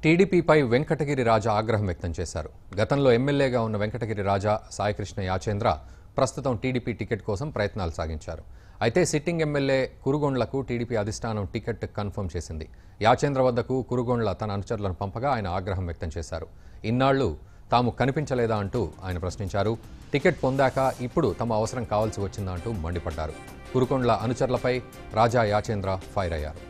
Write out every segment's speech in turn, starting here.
టీడీపీపై వెంకటగిరి రాజా ఆగ్రహం వ్యక్తం చేశారు. గతంలో ఎమ్మెల్యేగా ఉన్న వెంకటగిరి రాజా సాయికృష్ణ యాచేంద్ర ప్రస్తుతం టీడీపీ టికెట్ కోసం ప్రయత్నాలు సాగించారు. అయితే సిట్టింగ్ ఎమ్మెల్యే కురుగొండ్లకు టీడీపీ అధిష్టానం టికెట్ కన్ఫర్మ్ చేసింది. యాచేంద్ర వద్దకు కురుగొండ్ల తన అనుచరులను పంపగా ఆయన ఆగ్రహం వ్యక్తం చేశారు. ఇన్నాళ్లు తాము కనిపించలేదా అంటూ ఆయన ప్రశ్నించారు. టికెట్ పొందాక ఇప్పుడు తమ అవసరం కావాల్సి వచ్చిందా అంటూ మండిపడ్డారు. కురుగొండ్ల అనుచరులపై రాజా యాచేంద్ర ఫైర్ అయ్యారు.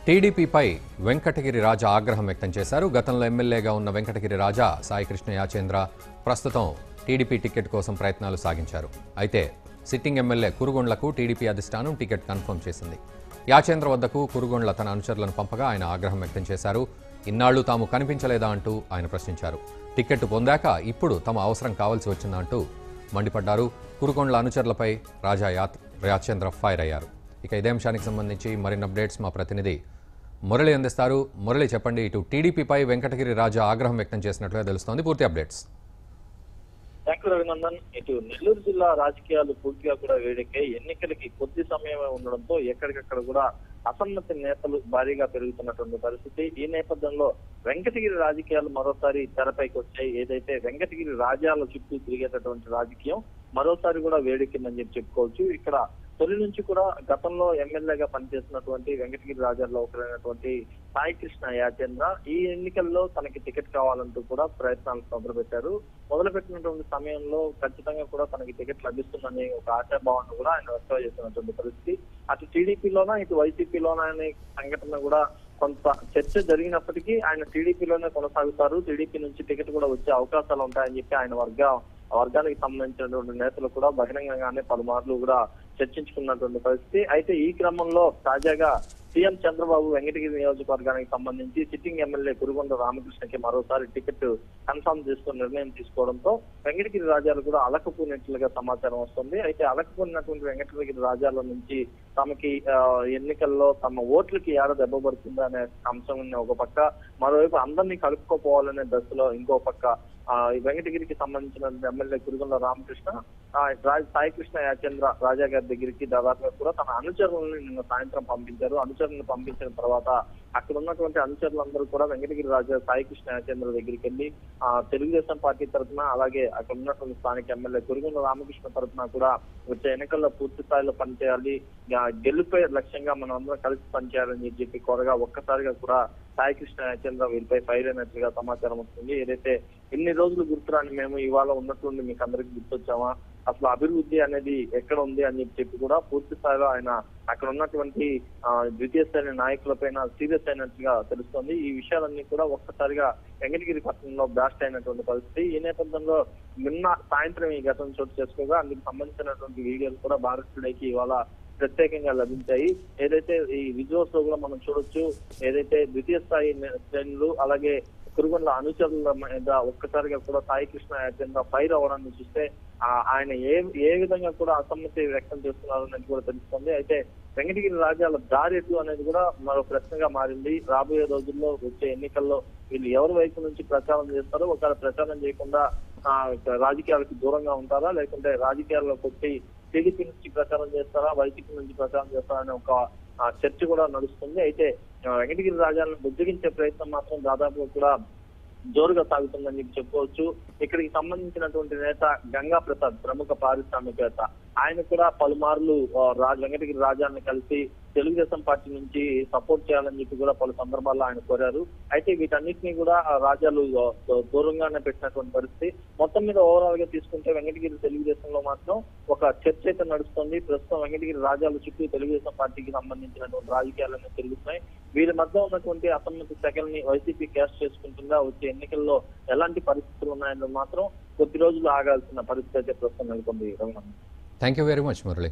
టీడీపీపై వెంకటగిరి రాజా ఆగ్రహం వ్యక్తం చేశారు. గతంలో ఎమ్మెల్యేగా ఉన్న వెంకటగిరి రాజా సాయికృష్ణ యాచేంద్ర ప్రస్తుతం టీడీపీ టికెట్ కోసం ప్రయత్నాలు సాగించారు. అయితే సిట్టింగ్ ఎమ్మెల్యే కురుగొండ్లకు టీడీపీ అధిష్టానం టికెట్ కన్ఫర్మ్ చేసింది. యాచేంద్ర వద్దకు కురుగొండ్ల తన అనుచరులను పంపగా ఆయన ఆగ్రహం వ్యక్తం చేశారు. ఇన్నాళ్లు తాము కనిపించలేదా అంటూ ఆయన ప్రశ్నించారు. టికెట్ పొందాక ఇప్పుడు తమ అవసరం కావాల్సి వచ్చిందా అంటూ మండిపడ్డారు. కురుగొండ్ల అనుచరులపై రాజా యాచేంద్ర ఫైర్ అయ్యారు. ఇక ఇదే అంశానికి సంబంధించి మరిన్ని అప్డేట్స్ మా ప్రతినిధి మురళి అందిస్తారు. మురళి, చెప్పండి. ఇటు టీడీపీపై వెంకటగిరి రాజా ఆగ్రహం వ్యక్తం చేసినట్లుగా తెలుస్తోంది. పూర్తి అప్డేట్స్. Thank you Raghunandan. ఇటు నెల్లూరు జిల్లా రాజకీయాలు పూర్తిగా కూడా వేడెక్కే ఎన్నికలకి కొద్ది సమయమే ఉండడంతో ఎక్కడికక్కడ కూడా అసమ్మతి నేతలు భారీగా పెరుగుతున్నటువంటి పరిస్థితి. ఈ నేపథ్యంలో వెంకటగిరి రాజకీయాలు మరోసారి తెరపైకి వచ్చాయి. ఏదైతే వెంకటగిరి రాజాల చుట్టూ తిరిగేటటువంటి రాజకీయం మరోసారి కూడా వేడెక్కిందని చెప్పుకోవచ్చు. ఇక్కడ తొలి నుంచి కూడా గతంలో ఎమ్మెల్యేగా పనిచేస్తున్నటువంటి వెంకటగిరి రాజాల్లో ఒకరైనటువంటి సాయికృష్ణ యాచేంద్ర ఈ ఎన్నికల్లో తనకి టికెట్ కావాలంటూ కూడా ప్రయత్నాలు మొదలుపెట్టినటువంటి సమయంలో ఖచ్చితంగా కూడా తనకి టికెట్ లభిస్తుందని ఒక ఆశాభావాన్ని కూడా ఆయన వ్యక్తం చేస్తున్నటువంటి పరిస్థితి. అటు టీడీపీలోనా ఇటు వైసీపీలోనా అనే సంఘటన కూడా కొంత చర్చ జరిగినప్పటికీ ఆయన టీడీపీలోనే కొనసాగుతారు. టీడీపీ నుంచి టికెట్ కూడా వచ్చే అవకాశాలు ఉంటాయని చెప్పి ఆయన వర్గానికి సంబంధించినటువంటి నేతలు కూడా బహిరంగంగానే పలుమార్లు కూడా చర్చించుకున్నటువంటి పరిస్థితి. అయితే ఈ క్రమంలో తాజాగా సీఎం చంద్రబాబు వెంకటగిరి నియోజకవర్గానికి సంబంధించి సిట్టింగ్ ఎమ్మెల్యే కురుగొండ రామకృష్ణకి మరోసారి టికెట్ కన్ఫర్మ్ చేసుకుని నిర్ణయం తీసుకోవడంతో వెంకటగిరి రాజాలు కూడా అలకపోయినట్లుగా సమాచారం వస్తుంది. అయితే అలకపోయినటువంటి వెంకటగిరి రాజాల నుంచి తమకి ఎన్నికల్లో తమ ఓట్లకి ఏడ దెబ్బ పడుతుందా అనే అంశం ఒక పక్క, మరోవైపు అందరినీ కలుపుకోపోవాలనే దశలో ఇంకో పక్క వెంకటగిరికి సంబంధించిన ఎమ్మెల్యే కురుగొండ రామకృష్ణ సాయికృష్ణ యాచేంద్ర రాజా గారి దగ్గరికి దాదాపుగా కూడా తన అనుచరులను నిన్న సాయంత్రం పంపించారు. అనుచరులను పంపించిన తర్వాత అక్కడ ఉన్నటువంటి అనుచరులందరూ కూడా వెంకటగిరి రాజా సాయికృష్ణ యాచేంద్ర దగ్గరికి వెళ్ళి తెలుగుదేశం పార్టీ తరఫున అలాగే అక్కడ ఉన్నటువంటి స్థానిక ఎమ్మెల్యే కురుగొండ రామకృష్ణ తరఫున కూడా వచ్చే ఎన్నికల్లో పూర్తి స్థాయిలో పనిచేయాలి, గెలుపే లక్ష్యంగా మనం అందరం కలిసి పనిచేయాలని చెప్పి కోరగా ఒక్కసారిగా కూడా సాయికృష్ణ యాచేంద్ర వీరిపై ఫైర్ అయినట్లుగా సమాచారం వస్తుంది. ఏదైతే ఇన్ని రోజులు గుర్తురాని మేము ఇవాళ ఉన్నట్టుండి మీకు అందరికి గుర్తొచ్చామా, అసలు అభివృద్ధి అనేది ఎక్కడ ఉంది అని చెప్పి కూడా పూర్తి స్థాయిలో ఆయన అక్కడ ఉన్నటువంటి ద్వితీయ శ్రేణి నాయకులపైన సీరియస్ అయినట్టుగా తెలుస్తోంది. ఈ విషయాలన్నీ కూడా ఒక్కసారిగా వెంకటగిరి పట్టణంలో బ్లాస్ట్ అయినటువంటి పరిస్థితి. ఈ నేపథ్యంలో నిన్న సాయంత్రం ఈ ఘటన చోటు చేసుకోగా అందుకు సంబంధించినటువంటి వీడియోలు కూడా భారత్ టుడేకి ఇవాళ ప్రత్యేకంగా లభించాయి. ఏదైతే ఈ విజువల్స్ లో కూడా మనం చూడొచ్చు, ఏదైతే ద్వితీయ స్థాయి శ్రేణులు అలాగే కురుగొండ్ల అనుచరుల మీద ఒక్కసారిగా కూడా సాయికృష్ణ యాచేంద్ర ఫైర్ అవ్వడాన్ని చూస్తే ఆయన ఏ విధంగా కూడా అసమ్మతి వ్యక్తం చేస్తున్నారు అనేది కూడా తెలుస్తుంది. అయితే వెంకటగిరి రాజాల దారెట్లు అనేది కూడా మరో ప్రశ్నగా మారింది. రాబోయే రోజుల్లో వచ్చే ఎన్నికల్లో వీళ్ళు ఎవరి వైపు నుంచి ప్రచారం చేస్తారో, ఒకవేళ ప్రచారం చేయకుండా రాజకీయాలకు దూరంగా ఉంటారా, లేకుంటే రాజకీయాల్లోకి వచ్చి టీడీపీ నుంచి ప్రచారం చేస్తారా, వైసీపీ నుంచి ప్రచారం చేస్తారా అనే ఒక చర్చ కూడా నడుస్తుంది. అయితే వెంకటగిరి రాజాలను బుజ్జగించే ప్రయత్నం మాత్రం దాదాపు కూడా జోరుగా సాగుతుందని చెప్పుకోవచ్చు. ఇక్కడికి సంబంధించినటువంటి నేత గంగా ప్రసాద్, ప్రముఖ పారిశ్రామికవేత్త, ఆయన కూడా పలుమార్లు వెంకటగిరి రాజాన్ని కలిసి తెలుగుదేశం పార్టీ నుంచి సపోర్ట్ చేయాలని చెప్పి కూడా పలు సందర్భాల్లో ఆయన కోరారు. అయితే వీటన్నిటినీ కూడా రాజాలు దూరంగానే పెట్టినటువంటి పరిస్థితి. మొత్తం మీద ఓవరాల్ గా తీసుకుంటే వెంకటగిరి తెలుగుదేశంలో మాత్రం ఒక చర్చ అయితే నడుస్తుంది. ప్రస్తుతం వెంకటగిరి రాజాల చుట్టూ తెలుగుదేశం పార్టీకి సంబంధించినటువంటి రాజకీయాలన్నీ తిరుగుతున్నాయి. వీరి మధ్య ఉన్నటువంటి అసమ్మతి సెకల్ని వైసీపీ క్యాష్ చేసుకుంటుందా, వచ్చే ఎన్నికల్లో ఎలాంటి పరిస్థితులు ఉన్నాయని మాత్రం కొద్ది రోజులు ఆగాల్సిన పరిస్థితి అయితే ప్రస్తుతం నెలకొంది. Thank you very much Murali.